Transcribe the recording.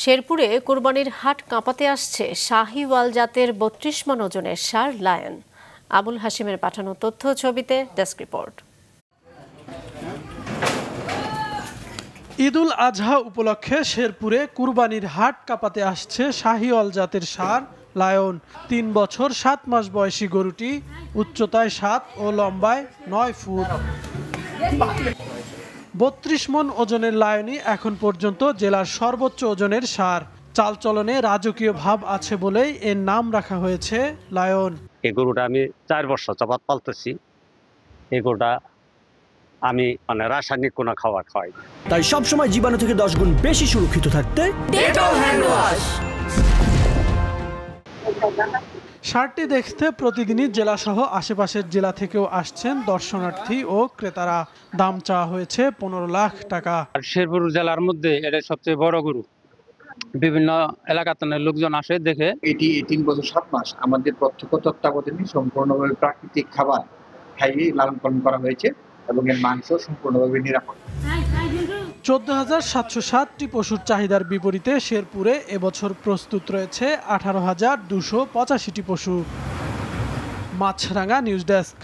শেরপুরে কোরবানির হাট কাঁপাতে আসছে শাহিওয়াল জাতের ৩২ মণ ওজনের ষাঁড় লায়ন। আবুল হাশিমের পাঠানো তথ্য ছবিতে ডেস্ক রিপোর্ট। ঈদুল আজহা উপলক্ষে শেরপুরে কুরবানির হাট কাঁপাতে আসছে শাহিওয়াল জাতের ষাঁড় লায়ন। ৩ বছর ৭ মাস বয়সী গরুটি উচ্চতায় ৭ ও লম্বায় ৯ ফুট। ৩২ মণ ওজনের লায়নই এখন পর্যন্ত জেলার সর্বোচ্চ ওজনের ষাঁড়। চালচলনে রাজকীয় ভাব আছে বলেই এর নাম রাখা হয়েছে লায়ন। এই গরুটা আমি ৪ বছর যাবত পালতেছি। এই গরুটা আমি রাসায়নিক কোনো খাবার খাই, তাই সবসময় জীবাণু থেকে 10 গুণ বেশি সুরক্ষিত থাকতে ডেটল হ্যান্ড ওয়াশ। ষাঁড়টি দেখতে প্রতিদিনই জেলাসহ আশেপাশের জেলা থেকেও আসছেন দর্শনার্থী ও ক্রেতারা। দাম চাওয়া হয়েছে ১৫ লাখ টাকা। শেরপুর জেলার মধ্যে এটা সবচেয়ে বড় গরু। বিভিন্ন এলাকাতে লোকজন আসে দেখে। এটি ৩ বছর ৭ মাস আমাদের প্রত্যক্ষ তত্ত্বাবধানে সম্পূর্ণভাবে প্রাকৃতিক খাবার খাইয়ে লালন পালন করা হয়েছে এবং এর মাংস সম্পূর্ণভাবে নিরাপদ। ১৪,৭০৭টি পশুর চাহিদার বিপরীতে শেরপুরে এবছর প্রস্তুত রয়েছে ১৮,২৮৫টি পশু। মাছরাঙা নিউজ ডেস্ক।